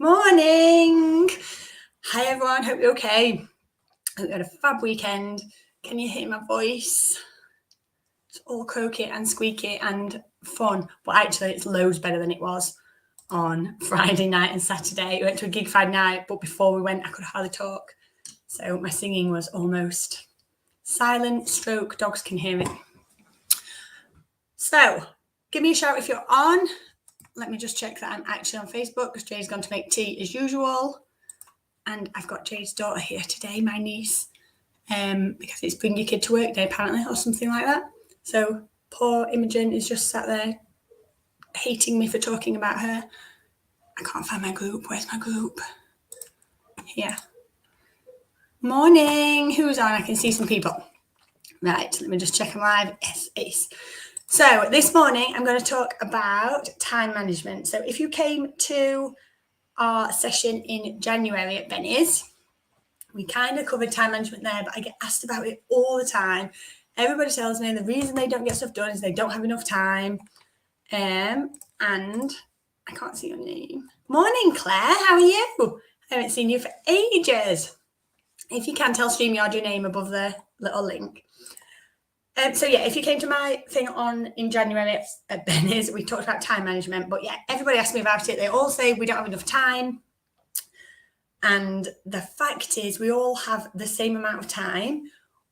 Morning. Hi everyone, hope you're okay. Hope you had a fab weekend. Can you hear my voice? It's all croaky and squeaky and fun, but actually it's loads better than it was on Friday night and Saturday. We went to a gig Friday night, but before we went I could hardly talk. So my singing was almost silent stroke, dogs can hear it. So give me a shout if you're on. Let me just check that I'm actually on Facebook because Jay's gone to make tea as usual. And I've got Jade's daughter here today, my niece, because it's Bring Your Kid to Work Day apparently, or something like that. So poor Imogen is just sat there hating me for talking about her. I can't find my group. Where's my group? Here. Morning. Who's on? I can see some people. Right, let me just check them live. Yes, ace. So this morning I'm going to talk about time management. So if you came to our session in January at Benny's, we kind of covered time management there, but I get asked about it all the time. Everybody tells me the reason they don't get stuff done is they don't have enough time. And I can't see your name. Morning, Claire. How are you? I haven't seen you for ages. If you can, tell StreamYard your name above the little link. So yeah, if you came to my thing in January at Benny's, we talked about time management. But yeah, everybody asked me about it. They all say we don't have enough time. And the fact is we all have the same amount of time.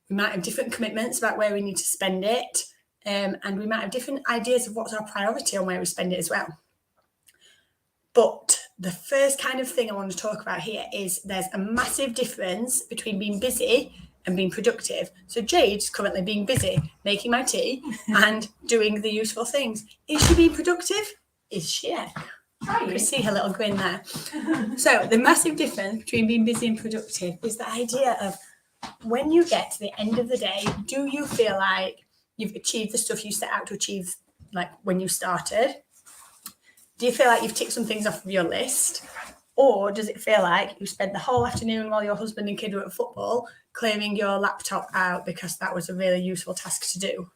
We might have different commitments about where we need to spend it. And we might have different ideas of what's our priority on where we spend it as well. But the first kind of thing I want to talk about here is there's a massive difference between being busy and being productive. So Jade's currently being busy, making my tea and doing the useful things. Is she being productive? Is she? You can see her little grin there. So the massive difference between being busy and productive is the idea of when you get to the end of the day, do you feel like you've achieved the stuff you set out to achieve, like when you started? Do you feel like you've ticked some things off of your list? Or does it feel like you spent the whole afternoon while your husband and kid were at football clearing your laptop out because that was a really useful task to do?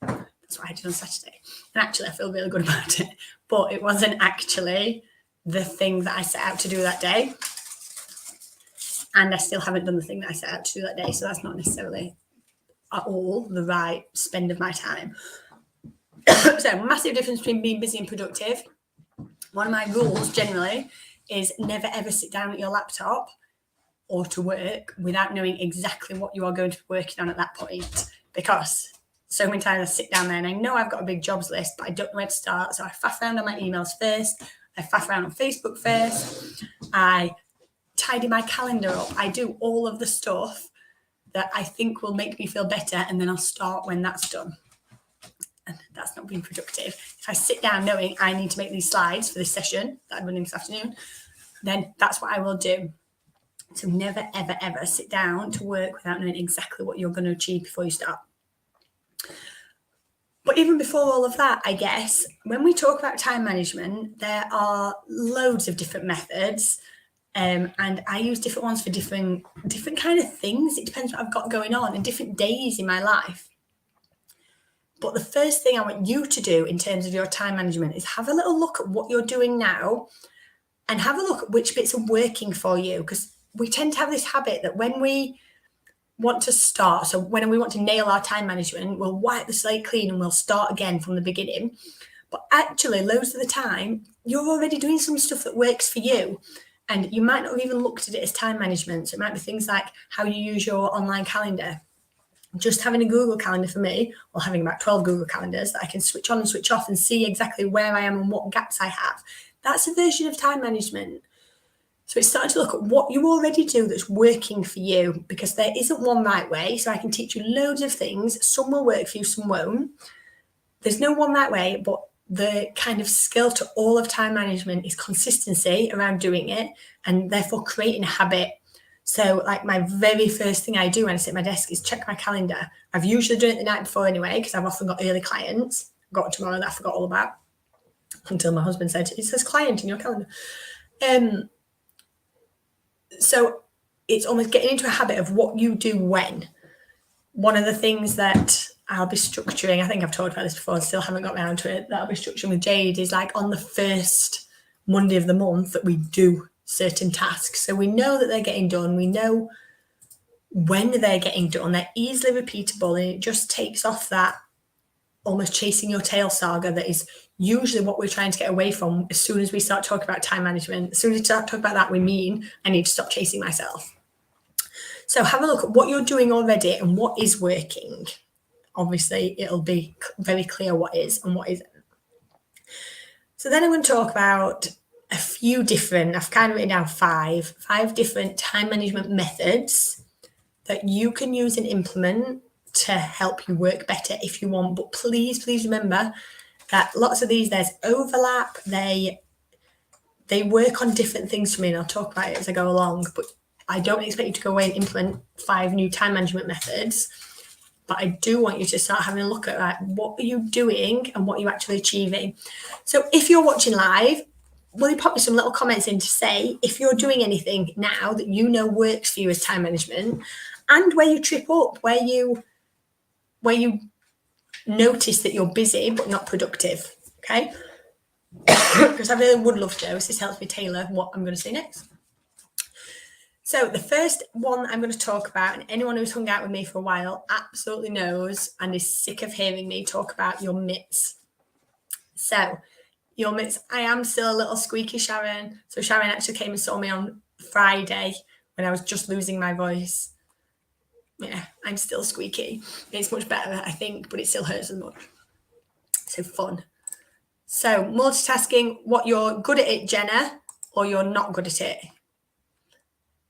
That's what I did on Saturday. And actually, I feel really good about it. But it wasn't actually the thing that I set out to do that day. And I still haven't done the thing that I set out to do that day. So that's not necessarily at all the right spend of my time. So massive difference between being busy and productive. One of my rules generally is never ever sit down at your laptop or to work without knowing exactly what you are going to be working on at that point. Because so many times I sit down there and I know I've got a big jobs list, but I don't know where to start. So I faff around on my emails first. I faff around on Facebook first. I tidy my calendar up. I do all of the stuff that I think will make me feel better. And then I'll start when that's done. And that's not being productive. If I sit down knowing I need to make these slides for this session that I'm running this afternoon, then that's what I will do. So never, ever, ever sit down to work without knowing exactly what you're going to achieve before you start. But even before all of that, I guess, when we talk about time management, there are loads of different methods. And I use different ones for different kind of things. It depends what I've got going on and different days in my life. But the first thing I want you to do in terms of your time management is have a little look at what you're doing now and have a look at which bits are working for you. Because we tend to have this habit that when we want to start, so when we want to nail our time management, we'll wipe the slate clean and we'll start again from the beginning. But actually, loads of the time, you're already doing some stuff that works for you. And you might not have even looked at it as time management. So it might be things like how you use your online calendar. Just having a Google Calendar for me, or having about 12 Google Calendars that I can switch on and switch off and see exactly where I am and what gaps I have. That's a version of time management. So it's starting to look at what you already do that's working for you, because there isn't one right way. So I can teach you loads of things. Some will work for you, some won't. There's no one right way, but the kind of skill to all of time management is consistency around doing it and therefore creating a habit. So like my very first thing I do when I sit at my desk is check my calendar. I've usually done it the night before anyway, because I've often got early clients. I've got tomorrow that I forgot all about until my husband said, it says client in your calendar. So it's almost getting into a habit of what you do when. One of the things that I'll be structuring, I think I've talked about this before, I still haven't got around to it, that I'll be structuring with Jade is like on the first Monday of the month that we do certain tasks. So we know that they're getting done. We know when they're getting done. They're easily repeatable, and it just takes off that almost chasing your tail saga that is usually what we're trying to get away from as soon as we start talking about time management. As soon as we start talking about that, we mean I need to stop chasing myself. So have a look at what you're doing already and what is working. Obviously, it'll be very clear what is and what isn't. So then I'm going to talk about a few different, I've kind of written down five different time management methods that you can use and implement to help you work better if you want. But please remember that lots of these, there's overlap. They work on different things for me, and I'll talk about it as I go along. But I don't expect you to go away and implement 5 new time management methods. But I do want you to start having a look at what are you doing and what are you actually achieving. So if you're watching live, will you pop me some little comments in to say if you're doing anything now that you know works for you as time management, and where you trip up, where you notice that you're busy but not productive, okay? Because I really would love to know, this helps me tailor what I'm going to say next. So the first one I'm going to talk about, and anyone who's hung out with me for a while absolutely knows and is sick of hearing me talk about your mitts. So your mitts, I am still a little squeaky, Sharon. So Sharon actually came and saw me on Friday when I was just losing my voice. Yeah, I'm still squeaky. It's much better, I think, but it still hurts as much. So fun. So multitasking, what you're good at it, Jenna, or you're not good at it.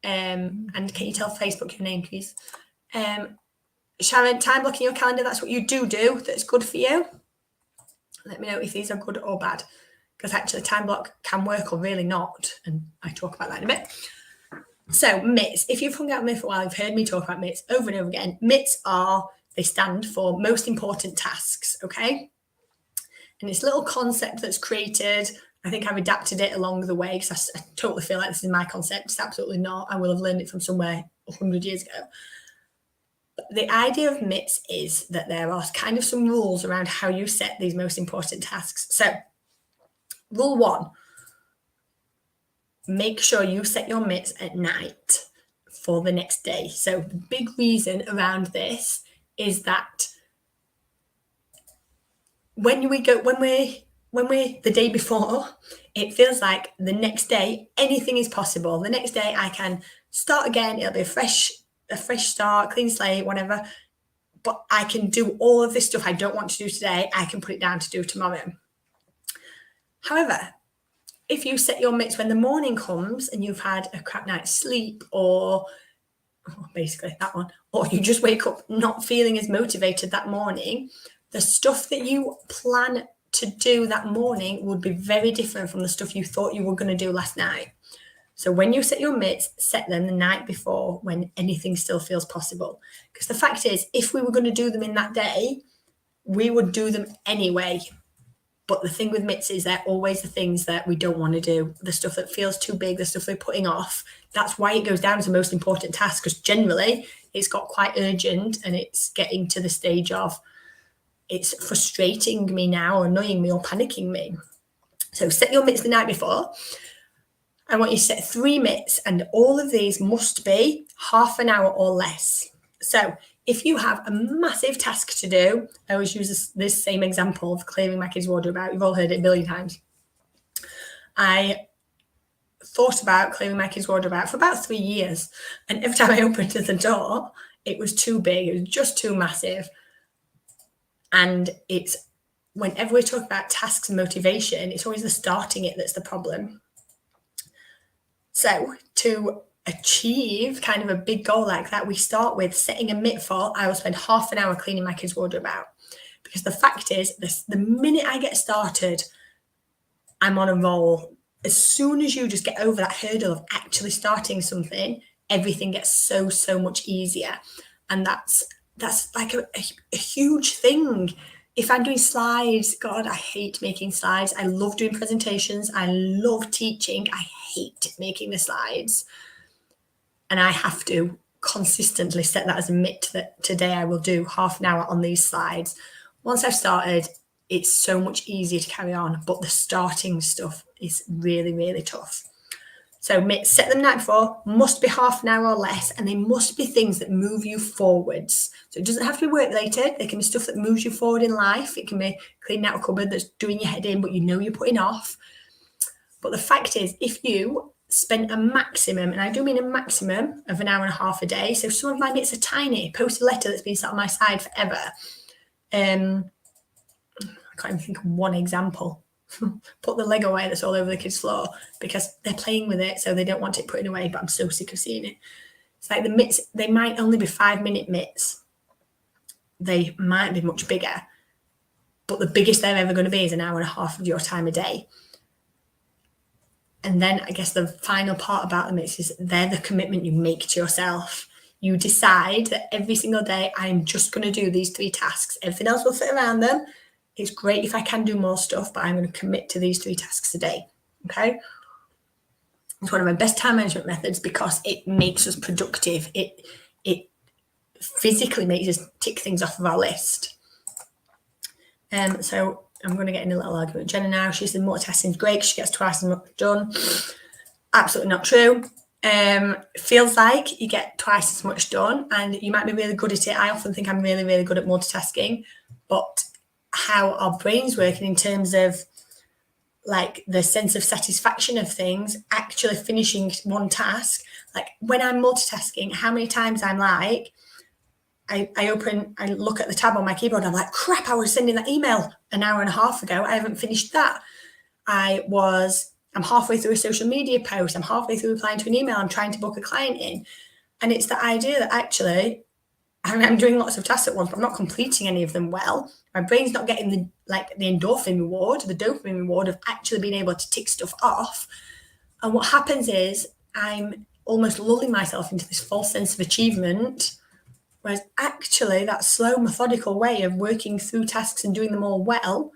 And can you tell Facebook your name, please? Sharon, time blocking your calendar, that's what you do that's good for you. Let me know if these are good or bad, because actually time block can work or really not, and I talk about that in a bit. So mitts, if you've hung out with me for a while, you've heard me talk about mitts over and over again. Mitts they stand for most important tasks, okay? And it's a little concept that's created. I think I've adapted it along the way because I totally feel like this is my concept. It's absolutely not. I will have learned it from somewhere 100 years ago. But the idea of mitts is that there are kind of some rules around how you set these most important tasks. So rule 1, make sure you set your mitts at night for the next day. So the big reason around this is that when we're the day before, it feels like the next day anything is possible. The next day I can start again. It'll be a fresh start, clean slate, whatever. But I can do all of this stuff I don't want to do today. I can put it down to do tomorrow. However, if you set your mitts when the morning comes and you've had a crap night's sleep, or basically that one, or you just wake up not feeling as motivated that morning, the stuff that you plan to do that morning would be very different from the stuff you thought you were going to do last night. So when you set your mitts, set them the night before when anything still feels possible. Because the fact is, if we were going to do them in that day, we would do them anyway. But the thing with mitts is they're always the things that we don't want to do, the stuff that feels too big, the stuff we're putting off. That's why it goes down as the most important task, because generally it's got quite urgent and it's getting to the stage of it's frustrating me now, or annoying me, or panicking me. So set your mitts the night before. I want you to set 3 mitts, and all of these must be half an hour or less. So if you have a massive task to do, I always use this same example of clearing my kids' wardrobe out. You've all heard it a billion times. I thought about clearing my kids' wardrobe out for about 3 years, and every time I opened the door, it was too big. It was just too massive. And it's whenever we talk about tasks and motivation, it's always the starting it that's the problem. So to achieve kind of a big goal like that, we start with setting a mitt for, I will spend half an hour cleaning my kids' wardrobe out. Because the fact is, the minute I get started, I'm on a roll. As soon as you just get over that hurdle of actually starting something, everything gets so much easier. And that's like a huge thing. If I'm doing slides, God, I hate making slides. I love doing presentations. I love teaching. I hate making the slides. And I have to consistently set that as a mitt that today I will do half an hour on these slides. Once I've started, it's so much easier to carry on. But the starting stuff is really, really tough. So set them the night before, must be half an hour or less, and they must be things that move you forwards. So it doesn't have to be work related. They can be stuff that moves you forward in life. It can be cleaning out a cupboard that's doing your head in, but you know you're putting off. But the fact is, if you spend a maximum, and I do mean a maximum of an hour and a half a day. So some of my knits are tiny. Post a letter that's been sat on my side forever. I can't even think of one example. Put the Lego away that's all over the kids' floor because they're playing with it, so they don't want it putting away, but I'm so sick of seeing it. It's like the mitts, they might only be 5-minute mitts. They might be much bigger, but the biggest they're ever going to be is an hour and a half of your time a day. And then I guess the final part about the mitts is they're the commitment you make to yourself. You decide that every single day, I'm just going to do these 3 tasks. Everything else will fit around them. It's great if I can do more stuff, but I'm going to commit to these 3 tasks a day. Okay. It's one of my best time management methods because it makes us productive. It physically makes us tick things off of our list. So I'm going to get in a little argument with Jenna now. She said multitasking is great. She gets twice as much done. Absolutely not true. Feels like you get twice as much done and you might be really good at it. I often think I'm really, really good at multitasking, but how our brains work in terms of like the sense of satisfaction of things, actually finishing one task. Like when I'm multitasking, how many times I'm like, I look at the tab on my keyboard and I'm like, crap, I was sending that email an hour and a half ago. I haven't finished that. I'm halfway through a social media post. I'm halfway through replying to an email. I'm trying to book a client in. And it's the idea that actually I'm doing lots of tasks at once, but I'm not completing any of them well. My brain's not getting the endorphin reward, the dopamine reward of actually being able to tick stuff off. And what happens is I'm almost lulling myself into this false sense of achievement, whereas actually that slow, methodical way of working through tasks and doing them all well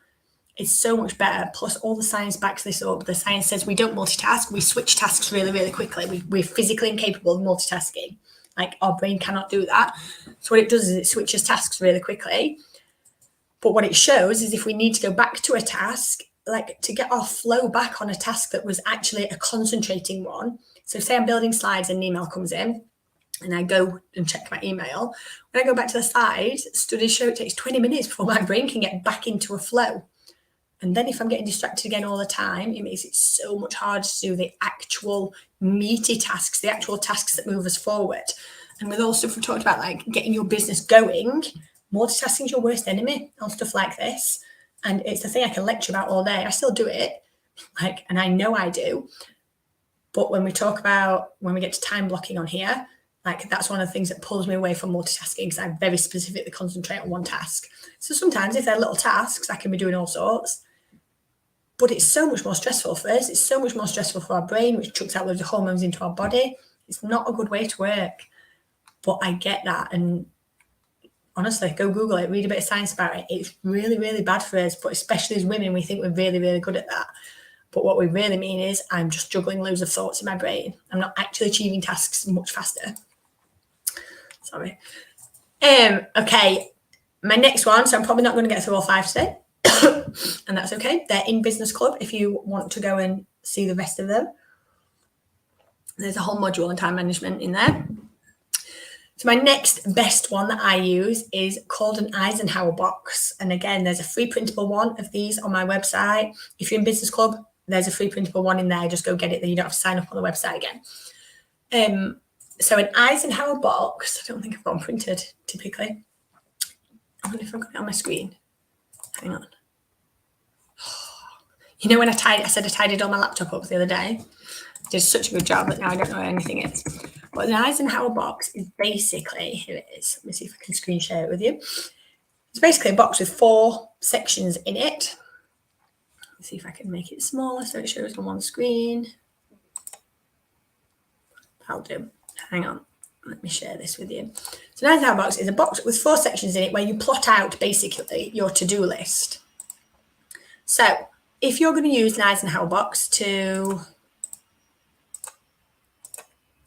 is so much better. Plus, all the science backs this up. The science says we don't multitask. We switch tasks really, really quickly. We're physically incapable of multitasking. Like our brain cannot do that. So what it does is it switches tasks really quickly. But what it shows is if we need to go back to a task, like to get our flow back on a task that was actually a concentrating one. So say I'm building slides and an email comes in and I go and check my email. When I go back to the slides, studies show it takes 20 minutes before my brain can get back into a flow. And then if I'm getting distracted again all the time, it makes it so much harder to do the actual meaty tasks, the actual tasks that move us forward. And with all stuff we talked about, like getting your business going, multitasking is your worst enemy on stuff like this. And it's the thing I can lecture about all day. I still do it, and I know I do. But when we get to time blocking on here, that's one of the things that pulls me away from multitasking because I very specifically concentrate on one task. So sometimes if they're little tasks, I can be doing all sorts. But it's so much more stressful for us. It's so much more stressful for our brain, which chucks out loads of hormones into our body. It's not a good way to work. But I get that. And honestly, go Google it, read a bit of science about it. It's really, really bad for us. But especially as women, we think we're really, really good at that. But what we really mean is I'm just juggling loads of thoughts in my brain. I'm not actually achieving tasks much faster. Sorry. Okay. My next one, so I'm probably not going to get through all 5 today. And that's okay. They're in Business Club if you want to go and see the rest of them. There's a whole module on time management in there. So my next best one that I use is called an Eisenhower box. And again, there's a free printable one of these on my website. If you're in Business Club, there's a free printable one in there. Just go get it. Then you don't have to sign up on the website again. So an Eisenhower box, I don't think I've got them printed typically. I wonder if I've got it on my screen. Hang on. You know when I said I tidied all my laptop up the other day? I did such a good job that now I don't know where anything is. But an Eisenhower box is basically, here it is. Let me see if I can screen share it with you. It's basically a box with 4 sections in it. Let's see if I can make it smaller so it shows on one screen. I'll do. Hang on. Let me share this with you. So an Eisenhower box is a box with 4 sections in it where you plot out basically your to-do list. So if you're going to use an Eisenhower box to,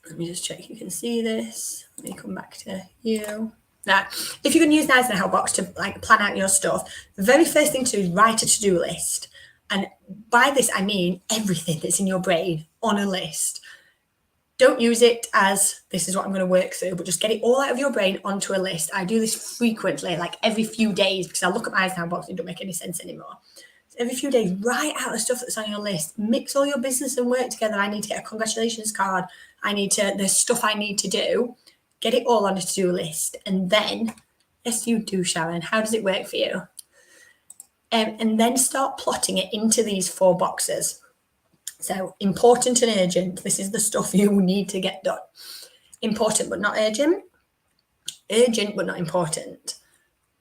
let me just check you can see this. Let me come back to you. Now, if you're going to use an Eisenhower box to like plan out your stuff, the very first thing to do is write a to-do list. And by this, I mean everything that's in your brain on a list. Don't use it as this is what I'm going to work through, but just get it all out of your brain onto a list. I do this frequently, like every few days, because I look at my Eisenhower box and it don't make any sense anymore. So every few days, write out the stuff that's on your list. Mix all your business and work together. I need to get a congratulations card. There's stuff I need to do. Get it all on a to-do list. And then, yes, you do, Sharon. How does it work for you? And then start plotting it into these 4 boxes. So important and urgent. This is the stuff you need to get done. Important but not urgent. Urgent but not important.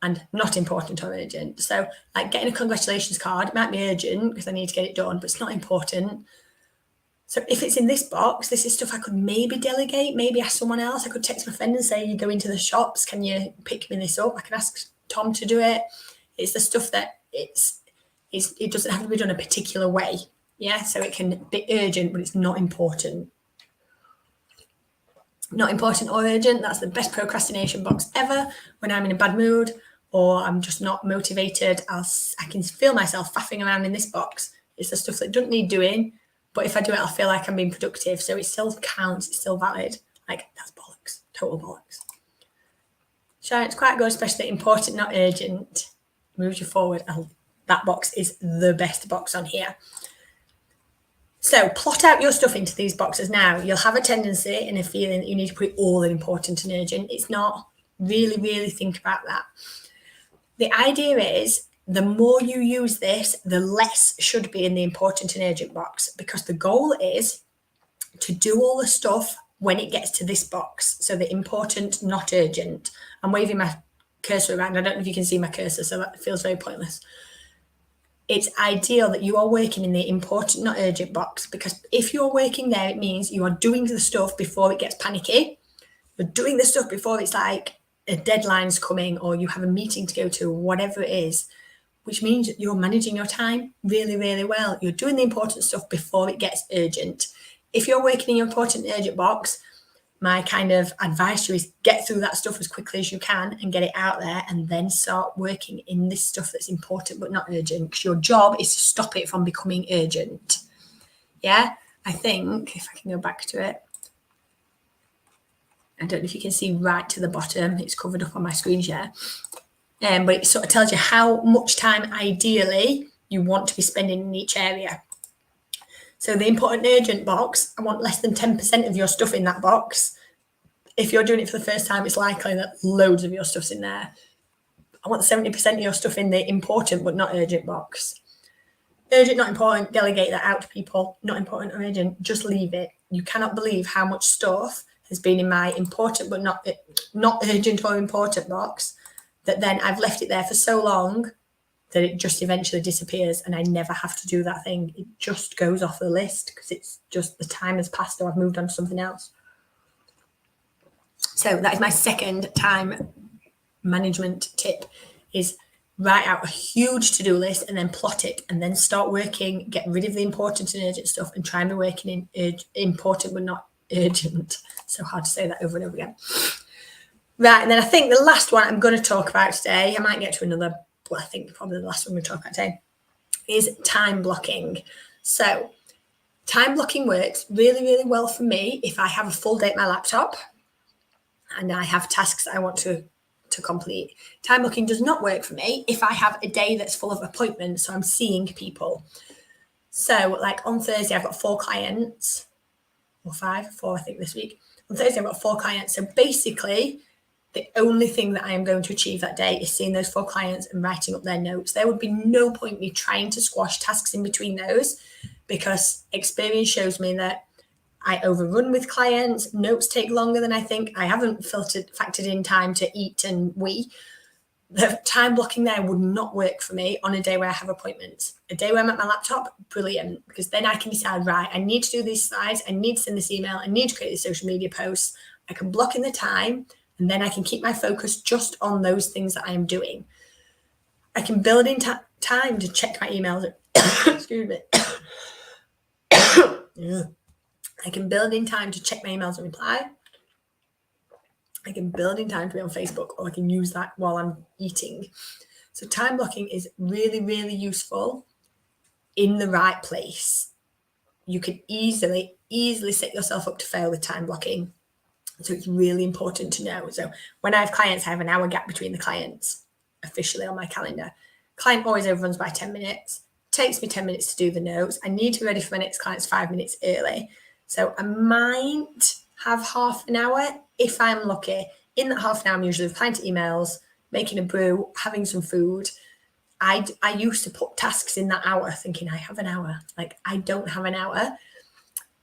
And not important or urgent. So like getting a congratulations card, it might be urgent because I need to get it done, but it's not important. So if it's in this box, this is stuff I could maybe delegate, maybe ask someone else. I could text my friend and say, you go into the shops, can you pick me this up? I can ask Tom to do it. It's the stuff that it doesn't have to be done a particular way. Yeah, so it can be urgent, but it's not important. Not important or urgent, that's the best procrastination box ever. When I'm in a bad mood or I'm just not motivated, I can feel myself faffing around in this box. It's the stuff that doesn't need doing, but if I do it, I'll feel like I'm being productive. So it still counts, it's still valid. Like, that's bollocks, total bollocks. Sharon, it's quite good, especially important, not urgent. Moves you forward. That box is the best box on here. So plot out your stuff into these boxes now. You'll have a tendency and a feeling that you need to put it all in important and urgent. It's not. Really, really think about that. The idea is the more you use this, the less should be in the important and urgent box, because the goal is to do all the stuff when it gets to this box. So the important, not urgent. I'm waving my cursor around. I don't know if you can see my cursor, so that feels very pointless. It's ideal that you are working in the important, not urgent box, because if you're working there, it means you are doing the stuff before it gets panicky. You're doing the stuff before it's like a deadline's coming or you have a meeting to go to, whatever it is, which means you're managing your time really, really well. You're doing the important stuff before it gets urgent. If you're working in your important and urgent box, my kind of advice to you is get through that stuff as quickly as you can and get it out there, and then start working in this stuff that's important but not urgent, because your job is to stop it from becoming urgent. Yeah, I think if I can go back to it, I don't know if you can see right to the bottom, it's covered up on my screen share, but it sort of tells you how much time ideally you want to be spending in each area. So the important urgent box, I want less than 10% of your stuff in that box. If you're doing it for the first time, it's likely that loads of your stuff's in there. I want 70% of your stuff in the important but not urgent box. Urgent, not important, delegate that out to people. Not important or urgent, just leave it. You cannot believe how much stuff has been in my important but not urgent or important box that then I've left it there for so long that it just eventually disappears and I never have to do that thing. It just goes off the list because it's just the time has passed or I've moved on to something else. So that is my second time management tip, is write out a huge to-do list and then plot it and then start working, get rid of the important and urgent stuff and try and be working in important but not urgent. So hard to say that over and over again. Right, and then I think the last one I'm going to talk about today, I might get to another, well, I think probably the last one we're going to talk about today, is time blocking. So time blocking works really, really well for me if I have a full day at my laptop and I have tasks I want to complete. Time blocking does not work for me if I have a day that's full of appointments, so I'm seeing people. So like on Thursday, I've got 4 clients, or 4 I think this week. On Thursday, I've got 4 clients. So basically, the only thing that I am going to achieve that day is seeing those 4 clients and writing up their notes. There would be no point me trying to squash tasks in between those, because experience shows me that I overrun with clients. Notes take longer than I think. I haven't factored in time to eat and wee. The time blocking there would not work for me on a day where I have appointments. A day where I'm at my laptop, brilliant, because then I can decide, right, I need to do these slides, I need to send this email, I need to create these social media posts. I can block in the time, and then I can keep my focus just on those things that I am doing. I can build in time to check my emails. Excuse me. Yeah. I can build in time to check my emails and reply. I can build in time to be on Facebook, or I can use that while I'm eating. So time blocking is really, really useful in the right place. You can easily set yourself up to fail with time blocking. So it's really important to know. So when I have clients, I have an hour gap between the clients officially on my calendar. Client always overruns by 10 minutes. Takes me 10 minutes to do the notes. I need to be ready for my next clients 5 minutes early. So I might have half an hour if I'm lucky. In that half an hour, I'm usually replying to emails, making a brew, having some food. I used to put tasks in that hour thinking I have an hour. Like, I don't have an hour.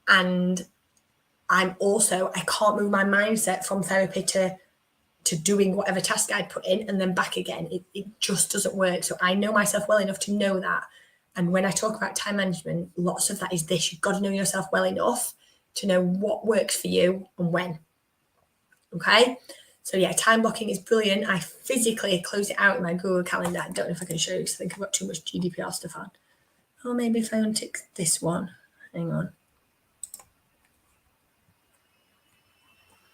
And I can't move my mindset from therapy to doing whatever task I'd put in and then back again. It just doesn't work. So I know myself well enough to know that. And when I talk about time management, lots of that is this. You've got to know yourself well enough to know what works for you and when. Okay? So yeah, time blocking is brilliant. I physically close it out in my Google Calendar. I don't know if I can show you because I think I've got too much GDPR stuff on. Or maybe if I untick this one. Hang on.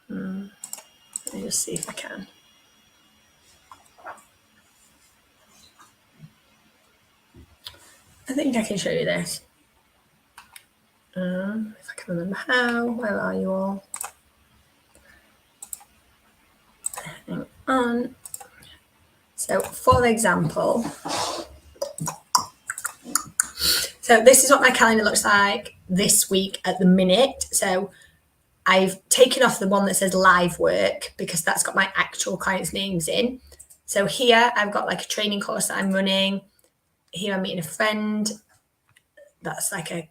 Let me just see if I can. I think I can show you this. If I can remember how. Where are you all? Hang on. So, for example, so this is what my calendar looks like this week at the minute. So I've taken off the one that says live work because that's got my actual clients' names in. So here I've got like a training course that I'm running. Here I'm meeting a friend. That's like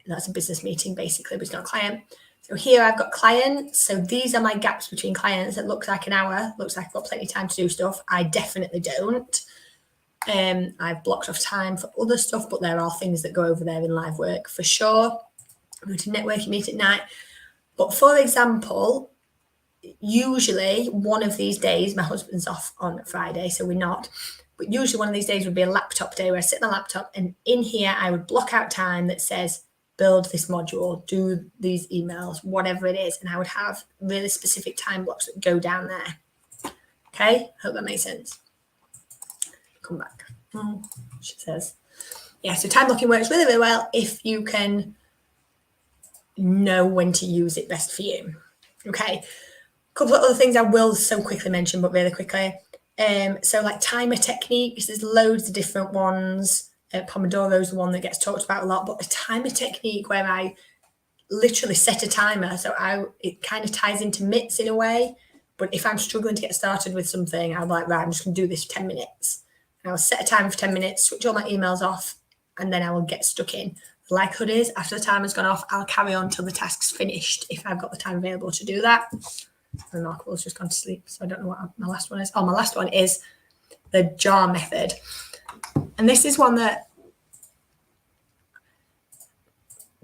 that's a business meeting basically, but it's not a client. So here I've got clients. So these are my gaps between clients. It looks like an hour. Looks like I've got plenty of time to do stuff. I definitely don't. I've blocked off time for other stuff, but there are things that go over there in live work for sure. I'm going to networking meet at night. But for example, usually one of these days, my husband's off on Friday, so we're not. But usually one of these days would be a laptop day where I sit on the laptop and in here I would block out time that says, build this module, do these emails, whatever it is. And I would have really specific time blocks that go down there. Okay, hope that makes sense. Come back. She says, yeah, so time blocking works really, really well if you can know when to use it best for you. Okay, a couple of other things I will so quickly mention, but really quickly. So like timer techniques, there's loads of different ones. Pomodoro is the one that gets talked about a lot, but a timer technique where I literally set a timer, so it kind of ties into MITs in a way. But if I'm struggling to get started with something, I'm like, right, I'm just going to do this for 10 minutes. And I'll set a timer for 10 minutes, switch all my emails off, and then I will get stuck in. The likelihood is, after the timer's gone off, I'll carry on till the task's finished if I've got the time available to do that. Remarkable's just gone to sleep, so I don't know what my last one is. Oh, my last one is the jar method. And this is one that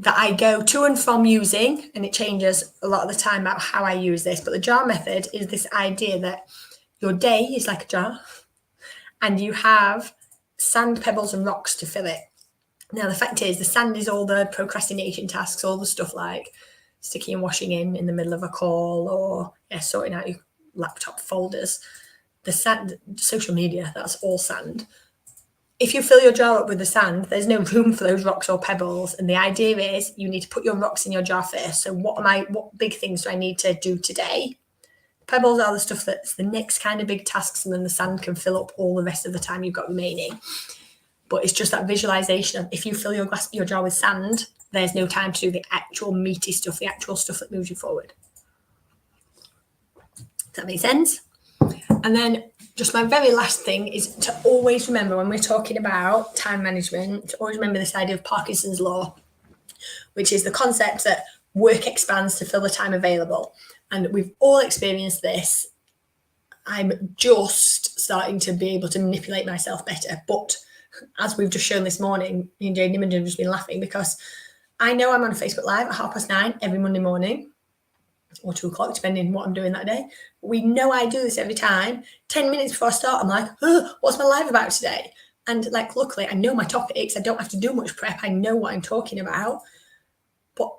I go to and from using, and it changes a lot of the time about how I use this. But the jar method is this idea that your day is like a jar and you have sand, pebbles and rocks to fill it. Now, the fact is the sand is all the procrastination tasks, all the stuff like sticking and washing in the middle of a call or sorting out your laptop folders. The sand, social media, that's all sand. If you fill your jar up with the sand, there's no room for those rocks or pebbles. And the idea is you need to put your rocks in your jar first. So what big things do I need to do today? Pebbles are the stuff that's the next kind of big tasks, and then the sand can fill up all the rest of the time you've got remaining. But it's just that visualization of if you fill your jar with sand, there's no time to do the actual meaty stuff, the actual stuff that moves you forward. Does that make sense? And then just my very last thing is to always remember when we're talking about time management, to always remember this idea of Parkinson's law, which is the concept that work expands to fill the time available. And we've all experienced this. I'm just starting to be able to manipulate myself better. But as we've just shown this morning, me and Jane Nimond have just been laughing because I know I'm on a Facebook Live at 9:30 every Monday morning, or 2 o'clock, depending on what I'm doing that day. We know I do this every time. 10 minutes before I start, I'm like, what's my live about today? And like, luckily, I know my topics. I don't have to do much prep. I know what I'm talking about. But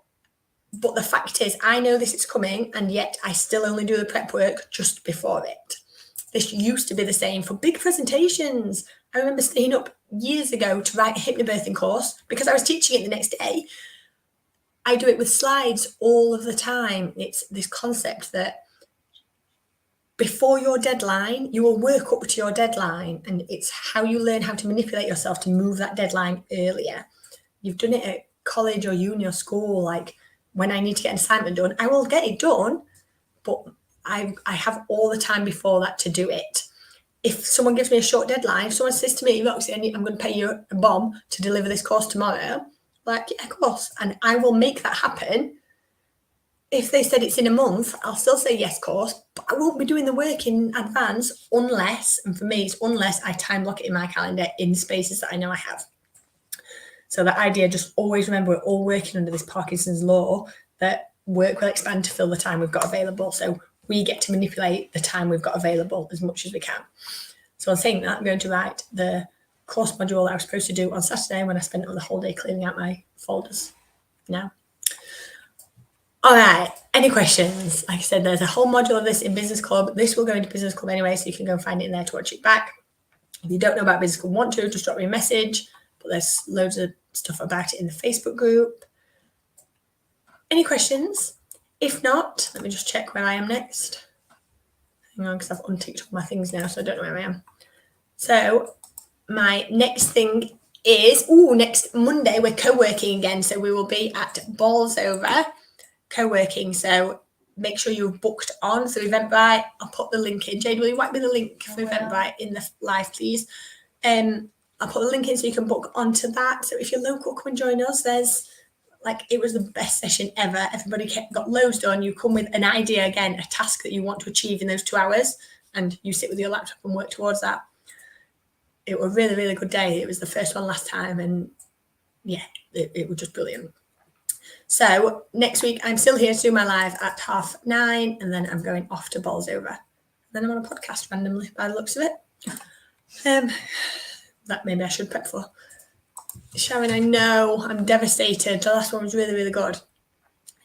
But the fact is, I know this is coming, and yet I still only do the prep work just before it. This used to be the same for big presentations. I remember staying up years ago to write a hypnobirthing course because I was teaching it the next day. I do it with slides all of the time. It's this concept that before your deadline, you will work up to your deadline, and it's how you learn how to manipulate yourself to move that deadline earlier. You've done it at college or uni or school. Like, when I need to get an assignment done, I will get it done, but I have all the time before that to do it. If someone gives me a short deadline, if someone says to me, Roxy, I'm going to pay you a bomb to deliver this course tomorrow, like, yeah, of course, and I will make that happen. If they said it's in a month, I'll still say yes, course, but I won't be doing the work in advance unless, and for me, it's unless I time block it in my calendar in spaces that I know I have. So the idea, just always remember, we're all working under this Parkinson's law that work will expand to fill the time we've got available. So we get to manipulate the time we've got available as much as we can. So on saying that, I'm going to write the course module that I was supposed to do on Saturday when I spent the whole day cleaning out my folders now. All right, any questions? Like I said, there's a whole module of this in Business Club. This will go into Business Club anyway, so you can go and find it in there to watch it back. If you don't know about Business Club, want to, just drop me a message. But there's loads of stuff about it in the Facebook group. Any questions? If not, let me just check where I am next. Hang on, because I've unticked all my things now, so I don't know where I am. So my next thing is, next Monday, we're co-working again. So we will be at Bolsover co-working. So make sure you've booked on. So Eventbrite, I'll put the link in. Jade, will you whack me the link for Eventbrite in the live, please? I'll put the link in so you can book onto that. So if you're local, come and join us. It was the best session ever. Everybody got loads done. You come with an idea, again, a task that you want to achieve in those 2 hours, and you sit with your laptop and work towards that. It was a really, really good day. It was the first one last time, and yeah, it was just brilliant. So next week, I'm still here to do my live at 9:30, and then I'm going off to Bolsover. Then I'm on a podcast randomly by the looks of it. That maybe I should prep for. Sharon, I know, I'm devastated. The last one was really, really good.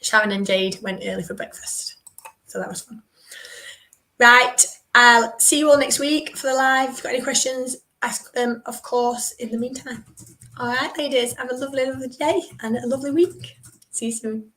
Sharon and Jade went early for breakfast, so that was fun. Right, I'll see you all next week for the live. If you've got any questions, ask them, of course, in the meantime. All right, ladies, have a lovely, lovely day and a lovely week. See you soon.